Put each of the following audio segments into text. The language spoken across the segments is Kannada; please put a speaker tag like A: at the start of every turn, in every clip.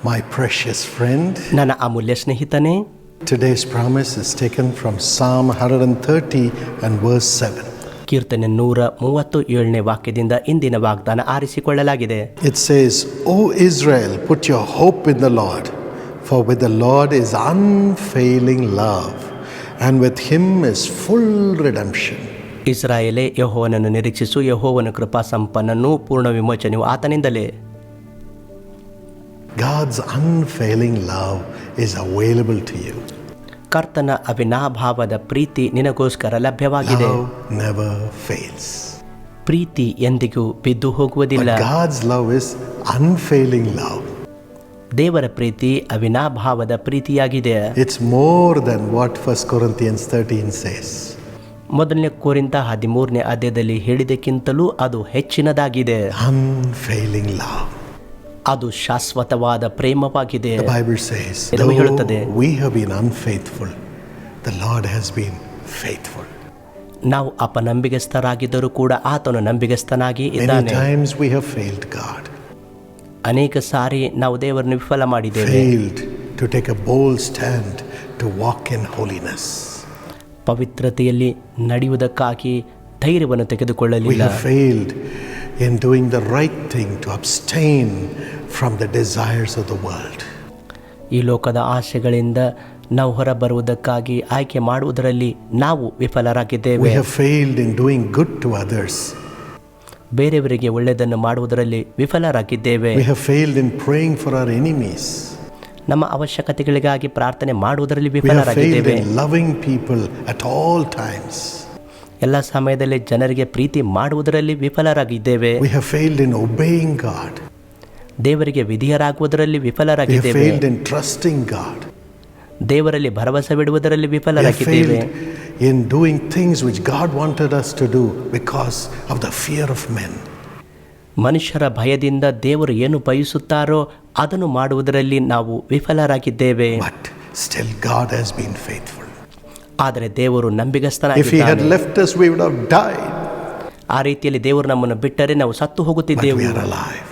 A: My precious friend,
B: ನನ್ನ ಅಮೂಲ್ಯ ಸ್ನೇಹಿತನೇ,
A: today's promise is taken from Psalm 130 and verse 7.
B: ಕೀರ್ತನೆ 137ನೇ ವಾಕ್ಯದಿಂದ ಇಂದಿನ ವಾಗ್ದಾನ ಆರಿಸಿಕೊಳ್ಳಲಾಗಿದೆ.
A: It says, O Israel, put your hope in the Lord, for with the Lord is unfailing love, and with him is full redemption.
B: ಇಸ್ರಾಯೇಲೇ, ಯೆಹೋವನನ್ನು ನಿರೀಕ್ಷಿಸು, ಯೆಹೋವನ ಕೃಪಾ ಸಂಪನ್ನನೂ ಪೂರ್ಣ ವಿಮೋಚನೆಯು ಆತನಿಂದಲೇ.
A: God's unfailing love is available to you.
B: ಕರ್ತನ ಅವಿನಾಭಾವದ ಪ್ರೀತಿ ನಿನಗೋಸ್ಕರ ಲಭ್ಯವಾಗಿದೆ.
A: Love never fails.
B: ಪ್ರೀತಿ ಎಂದಿಗೂ ಬಿದ್ದು ಹೋಗುವುದಿಲ್ಲ.
A: But God's love is unfailing love.
B: ದೇವರ ಪ್ರೀತಿ ಅವಿನಾಭಾವದ ಪ್ರೀತಿಯಾಗಿದೆ.
A: It's more than what 1 Corinthians 13 says.
B: ಮೊದಲನೇ ಕೊರಿಂಥ 13ನೇ ಅಧ್ಯಾಯದಲ್ಲಿ ಹೇಳಿದಕ್ಕಿಂತಲೂ ಅದು ಹೆಚ್ಚಿನದಾಗಿದೆ.
A: Unfailing love.
B: ಅದು ಶಾಶ್ವತವಾದ ಪ್ರೇಮವಾಗಿದೆ.
A: The Bible says,
B: ಹೇಳುತ್ತದೆ,
A: though we have been unfaithful, the Lord has been faithful.
B: ನಾವು ಅಪನಂಬಿಗಸ್ಥರಾಗಿದ್ದರೂ ಕೂಡ ಆತನು ನಂಬಿಗಸ್ತನಾಗಿ
A: Many
B: ಇದ್ದಾನೆ.
A: times we have failed God.
B: ಅನೇಕ ಸಾರಿ ನಾವು ದೇವರನ್ನು ವಿಫಲ ಮಾಡಿದ್ದೇವೆ.
A: Failed to take a bold stand to walk in holiness.
B: ಪವಿತ್ರತೆಯಲ್ಲಿ ನಡೆಯುವುದಕ್ಕಾಗಿ ಧೈರ್ಯವನ್ನು
A: We
B: ತೆಗೆದುಕೊಳ್ಳಲಿಲ್ಲ.
A: have failed in doing the right thing to abstain from the desires of the world.
B: ಈ ಲೋಕದ ಆಸೆಗಳಿಂದ ನಾವು ಹೊರಬರುವುದಕ್ಕಾಗಿ ಆಯ್ಕೆ ಮಾಡುವುದರಲ್ಲಿ ನಾವು ವಿಫಲರಾಗಿದ್ದೇವೆ.
A: We have failed in doing good to others.
B: ಬೇರೆಯವರಿಗೆ ಒಳ್ಳೆಯದನ್ನು ಮಾಡುವುದರಲ್ಲಿ ವಿಫಲರಾಗಿದ್ದೇವೆ.
A: We have failed in praying for our enemies.
B: ನಮ್ಮ ಅವಶ್ಯಕತೆಗಳಿಗಾಗಿ ಪ್ರಾರ್ಥನೆ ಮಾಡುವುದರಲ್ಲಿ
A: We have failed
B: ವಿಫಲರಾಗಿದ್ದೇವೆ.
A: in loving people at all times.
B: ಎಲ್ಲ ಸಮಯದಲ್ಲಿ ಜನರಿಗೆ ಪ್ರೀತಿ ಮಾಡುವುದರಲ್ಲಿ ವಿಫಲರಾಗಿದ್ದೇವೆ.
A: We have failed in obeying God.
B: ದೇವರಿಗೆ ವಿಧಿಯರಾಗುವುದರಲ್ಲಿ
A: We have
B: ವಿಫಲರಾಗಿದ್ದೇವೆ.
A: failed in trusting God.
B: ದೇವರಲ್ಲಿ ಭರವಸೆವಿಡುವುದರಲ್ಲಿ
A: We have
B: ವಿಫಲರಾಗಿದ್ದೇವೆ.
A: failed in doing things which God wanted us to do because of the fear of men.
B: ಮನುಷ್ಯರ ಭಯದಿಂದ ದೇವರು ಏನು ಬಯಸುತ್ತಾರೋ ಅದನ್ನು ಮಾಡುವುದರಲ್ಲಿ ನಾವು ವಿಫಲರಾಗಿದ್ದೇವೆ.
A: But still God has been faithful.
B: ಆದರೆ ದೇವರು
A: If he had
B: ನಂಬಿಗಸ್ತನಾಗಿದ್ದಾನೆ.
A: left us, we would have died.
B: ಆ ರೀತಿಯಲ್ಲಿ ದೇವರು ನಮ್ಮನ್ನು ಬಿಟ್ಟರೆ ನಾವು ಸತ್ತು
A: But
B: ಹೋಗುತ್ತಿದ್ದೆವು.
A: we are alive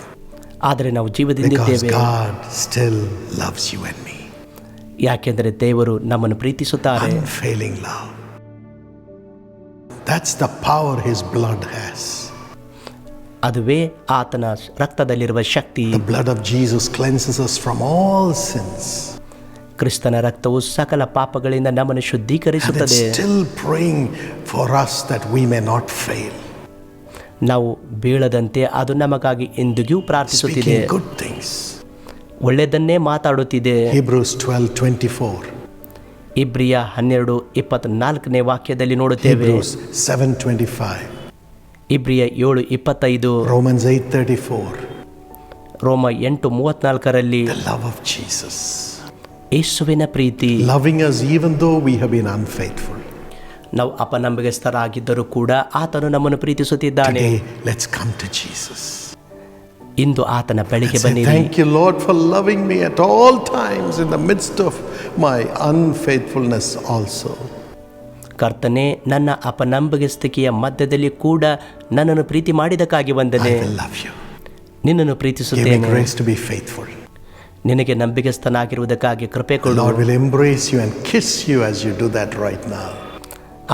B: ಆದರೆ ನಾವು
A: because
B: ಜೀವದಿಂದಿದ್ದೇವೆ.
A: God still loves you and me.
B: ಯಾಕೆಂದರೆ ದೇವರು ನಮ್ಮನ್ನು ಪ್ರೀತಿಸುತ್ತಾರೆ.
A: Unfailing love. That's the power his blood has.
B: ಅದುವೇ ಆತನ ರಕ್ತದಲ್ಲಿರುವ ಶಕ್ತಿ.
A: The blood of Jesus cleanses us from all sins.
B: ಕ್ರಿಸ್ತನ ರಕ್ತವು ಸಕಲ ಪಾಪಗಳಿಂದ ನಮ್ಮನ್ನು
A: And it's
B: ಶುದ್ಧೀಕರಿಸುತ್ತದೆ.
A: still praying for us that we may not fail.
B: ನಾವು ಬೀಳದಂತೆ ಅದು ನಮಗಾಗಿ ಎಂದಿಗೂ ಪ್ರಾರ್ಥಿಸುತ್ತಿದೆ.
A: Speaking good things.
B: ಒಳ್ಳೆಯದನ್ನೇ ಮಾತಾಡುತ್ತಿದೆ.
A: Hebrews 12:24.
B: ಇಬ್ರಿಯ 12:24ನೇ ವಾಕ್ಯದಲ್ಲಿ ನೋಡುತ್ತೇವೆ.
A: Hebrews 7:25.
B: ಇಬ್ರಿಯ 7:25,
A: Romans 8:34.
B: ರೋಮ 8:34ರಲ್ಲಿ
A: The love of Jesus.
B: ಯೇಸುವಿನ ಪ್ರೀತಿ
A: Loving us even though we have been unfaithful.
B: ನಾವು ಅಪನಂಬಿಗಸ್ಥರಾಗಿದ್ದರೂ ಕೂಡ ಆತನು ನಮ್ಮನ್ನು ಪ್ರೀತಿಸುತ್ತಿದ್ದಾನೆ.
A: Today, let's come to Jesus.
B: ಇಂದು ಆತನ ಬಳಿಗೆ
A: Say,
B: ಬನ್ನಿರಿ.
A: thank you, Lord, for loving me at all times in the midst of my unfaithfulness also.
B: ಕರ್ತನೇ, ನನ್ನ ಅಪನಂಬಿಗಸ್ತಿಕೆಯ ಮಧ್ಯದಲ್ಲಿ ಕೂಡ ನನ್ನನ್ನು ಪ್ರೀತಿ ಮಾಡಿದಕ್ಕಾಗಿ
A: I
B: ವಂದನೆ.
A: will love you.
B: ನಿನ್ನನ್ನು
A: Give me
B: ಪ್ರೀತಿಸುತ್ತೇನೆ.
A: grace to be faithful.
B: ನಿನಗೆ ನಂಬಿಗಸ್ತನಾಗಿರುವುದಕ್ಕಾಗಿ ಕೃಪೆ
A: The
B: ಕೊಡು.
A: Lord will embrace you and kiss you as you do that right now.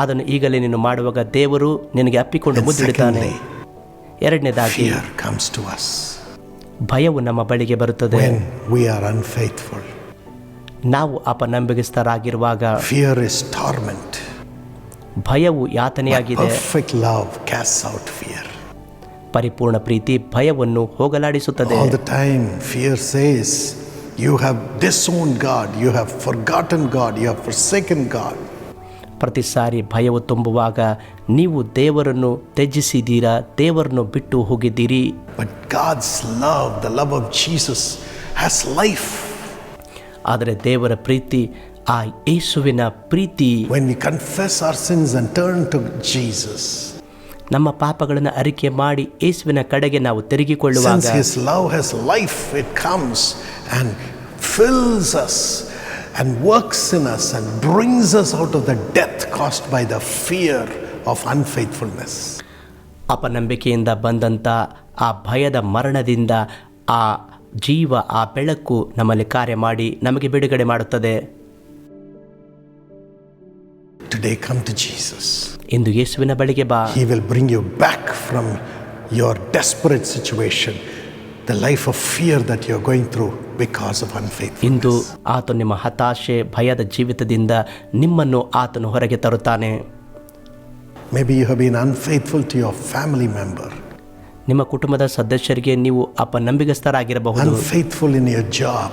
B: ಅದನ್ನು ಈಗಲೇ ನೀನು ಮಾಡುವಾಗ ದೇವರು ನಿನಗೆ ಅಪ್ಪಿಕೊಂಡು
A: And
B: ಮುದ್ದಿಡುತ್ತಾನೆ.
A: secondly,
B: ಎರಡನೇದಾಗಿ
A: fear comes to us
B: ಭಯವು ನಮ್ಮ ಬಳಿಗೆ ಬರುತ್ತದೆ.
A: when we are unfaithful.
B: ನಾವು ಅಪನಂಬಿಗಸ್ತರಾಗಿರುವಾಗ
A: Fear is torment.
B: ಭಯವು
A: But
B: ಯಾತನೆಯಾಗಿದೆ.
A: perfect love casts out fear.
B: ಪರಿಪೂರ್ಣ ಪ್ರೀತಿ ಭಯವನ್ನು ಹೋಗಲಾಡಿಸುತ್ತದೆ.
A: All the time, fear says, you have disowned God, you have forgotten God, you have forsaken God.
B: ಪ್ರತಿ ಸಾರಿ ಭಯವು ತುಂಬುವಾಗ ನೀವು ದೇವರನ್ನು ತ್ಯಜಿಸಿದ್ದೀರಾ, ದೇವರನ್ನು ಬಿಟ್ಟು ಹೋಗಿದ್ದೀರಿ.
A: But God's love, the love of Jesus, has life.
B: ಆದರೆ ದೇವರ ಪ್ರೀತಿ, ಆ ಯೇಸುವಿನ ಪ್ರೀತಿ,
A: When we confess our sins and turn to Jesus,
B: ನಮ್ಮ ಪಾಪಗಳನ್ನು ಅರಿಕೆ ಮಾಡಿ ಯೇಸುವಿನ ಕಡೆಗೆ ನಾವು ತಿರುಗಿಕೊಳ್ಳುವಾಗ,
A: since his love has life, it comes and fills us and works in us and brings us out of the death caused by the fear of unfaithfulness.
B: ಅಪನಂಬಿಕೆಯಿಂದ ಬಂದಂಥ ಆ ಭಯದ ಮರಣದಿಂದ, ಆ ಜೀವ, ಆ ಬೆಳಕು ನಮ್ಮಲ್ಲಿ ಕಾರ್ಯ ಮಾಡಿ ನಮಗೆ ಬಿಡುಗಡೆ ಮಾಡುತ್ತದೆ.
A: Today come to Jesus.
B: ಇಂದು ಯೇಸುವಿನ ಬಳಿಗೆ ಬಾ.
A: He will bring you back from your desperate situation, the life of fear that you're going through because of unfaithfulness.
B: ಇಂದು ಆತನು ನಿಮ್ಮ ಹತಾಶೆ, ಭಯದ ಜೀವಿತದಿಂದ ನಿಮ್ಮನ್ನು ಆತನು ಹೊರಗೆ ತರುತ್ತಾನೆ.
A: Maybe you have been unfaithful to your family member.
B: ನಿಮ್ಮ ಕುಟುಂಬದ ಸದಸ್ಯರಿಗೆ ನೀವು ಅಪನಂಬಿಕಸ್ಥರಾಗಿರಬಹುದು.
A: Unfaithful in your job.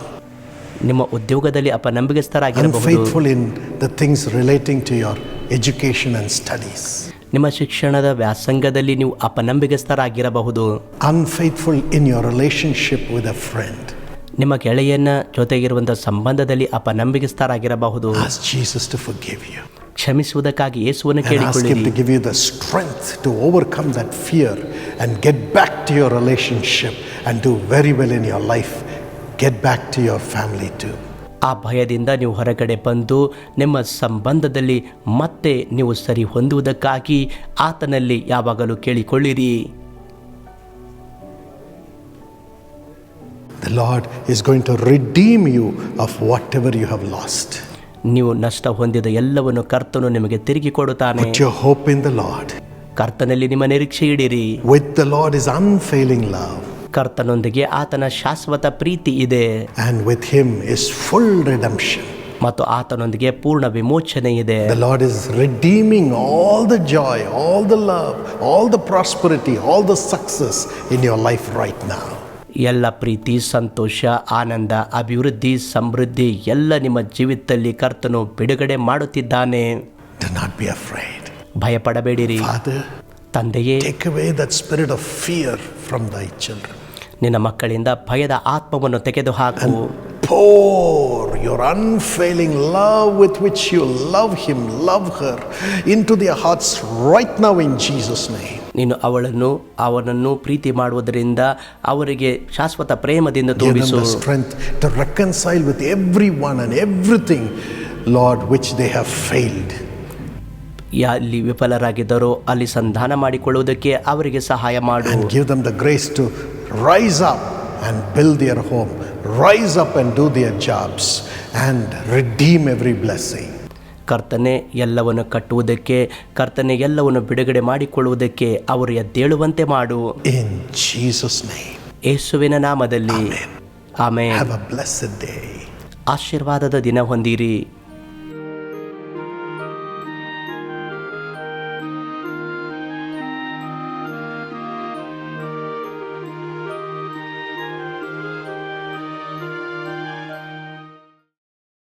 B: ನಿಮ್ಮ ಉದ್ಯೋಗದಲ್ಲಿ ಅಪನಂಬಿಕಸ್ಥರಾಗಿರಬಹುದು.
A: Unfaithful in the things relating to your education and studies.
B: ನಿಮ್ಮ ಶಿಕ್ಷಣದ ವ್ಯಾಸಂಗದಲ್ಲಿ ನೀವು ಅಪನಂಬಿಕಸ್ಥರಾಗಿರಬಹುದು.
A: Unfaithful in your relationship with a friend.
B: ನಿಮ್ಮ ಗೆಳೆಯನ ಜೊತೆಗಿರುವಂತಹ ಸಂಬಂಧದಲ್ಲಿ ಅಪನಂಬಿಕಸ್ಥರಾಗಿರಬಹುದು.
A: Ask Jesus to forgive you.
B: ಕ್ಷಮಿಸುವುದಕ್ಕಾಗಿ ಯೇಸುವನ್ನು
A: And ask Him
B: ಕೇಳಿಕೊಳ್ಳಿರಿ.
A: to give you the strength to overcome that fear and get back to your relationship and do very well in your life. Get back to your family too.
B: ಆ ಭಯದಿಂದ ನೀವು ಹೊರಗಡೆ ಬಂದು ನಿಮ್ಮ ಸಂಬಂಧದಲ್ಲಿ ಮತ್ತೆ ನೀವು ಸರಿ ಹೊಂದುವುದಕ್ಕಾಗಿ ಆತನಲ್ಲಿ ಯಾವಾಗಲೂ ಕೇಳಿಕೊಳ್ಳಿರಿ.
A: The Lord is going to redeem you of whatever you have lost.
B: ನೀವು ನಷ್ಟ ಹೊಂದಿದ ಎಲ್ಲವನ್ನು ಕರ್ತನು ನಿಮಗೆ ತಿರುಗಿ ಕೊಡುತ್ತಾನೆ.
A: Put your hope in the Lord.
B: ಕರ್ತನಲ್ಲಿ ನಿಮ್ಮ ನಿರೀಕ್ಷೆ ಇಡಿರಿ.
A: With the Lord is unfailing love.
B: ಕರ್ತನೊಂದಿಗೆ ಆತನ ಶಾಶ್ವತ ಪ್ರೀತಿ ಇದೆ.
A: And with Him is full redemption.
B: ಮತ್ತು ಆತನೊಂದಿಗೆ ಪೂರ್ಣ ವಿಮೋಚನೆ ಇದೆ.
A: The Lord is redeeming all the joy, all the love, all the prosperity, all the success in your life right now.
B: ಎಲ್ಲ ಪ್ರೀತಿ, ಸಂತೋಷ, ಆನಂದ, ಅಭಿವೃದ್ಧಿ, ಸಮೃದ್ಧಿ ಎಲ್ಲ ನಿಮ್ಮ ಜೀವಿತದಲ್ಲಿ ಕರ್ತನು ಬಿಡುಗಡೆ ಮಾಡುತ್ತಿದ್ದಾನೆ.
A: Do not be afraid.
B: ಭಯಪಡಬೇಡಿರಿ.
A: Father,
B: ತಂದೆಯೇ,
A: take away that spirit of fear from thy children.
B: ನಿನ್ನ ಮಕ್ಕಳಿಂದ ಭಯದ ಆತ್ಮವನ್ನು ತೆಗೆದುಹಾಕು.
A: Pour your unfailing love with which you love him, love her, into their hearts right now in Jesus' name.
B: ನೀನು ಅವನನ್ನು ಪ್ರೀತಿ ಮಾಡುವುದರಿಂದ ಅವರಿಗೆ ಶಾಶ್ವತ ಪ್ರೇಮದಿಂದ
A: Give them
B: ತುಂಬಿಸು.
A: the strength to reconcile with everyone and everything, Lord, which they have failed.
B: ಎಲ್ಲಿ ವಿಫಲರಾಗಿದ್ದರೋ ಅಲ್ಲಿ ಸಂಧಾನ ಮಾಡಿಕೊಳ್ಳುವುದಕ್ಕೆ ಅವರಿಗೆ ಸಹಾಯ ಮಾಡು.
A: And give them the grace to rise up and build their home, rise up and do their jobs, and redeem every blessing.
B: ಕರ್ತನೆ ಎಲ್ಲವನ್ನು ಕಟ್ಟುವುದಕ್ಕೆ, ಕರ್ತನೆ ಎಲ್ಲವನ್ನು ಬಿಡುಗಡೆ ಮಾಡಿಕೊಳ್ಳುವುದಕ್ಕೆ ಅವರು ಎದ್ದೇಳುವಂತೆ ಮಾಡು.
A: In Jesus' name.
B: ಯೇಸುವಿನ ನಾಮದಲ್ಲಿ
A: Amen.
B: Amen.
A: Have a blessed day.
B: ಆಶೀರ್ವಾದದ ದಿನ ಹೊಂದಿರಿ.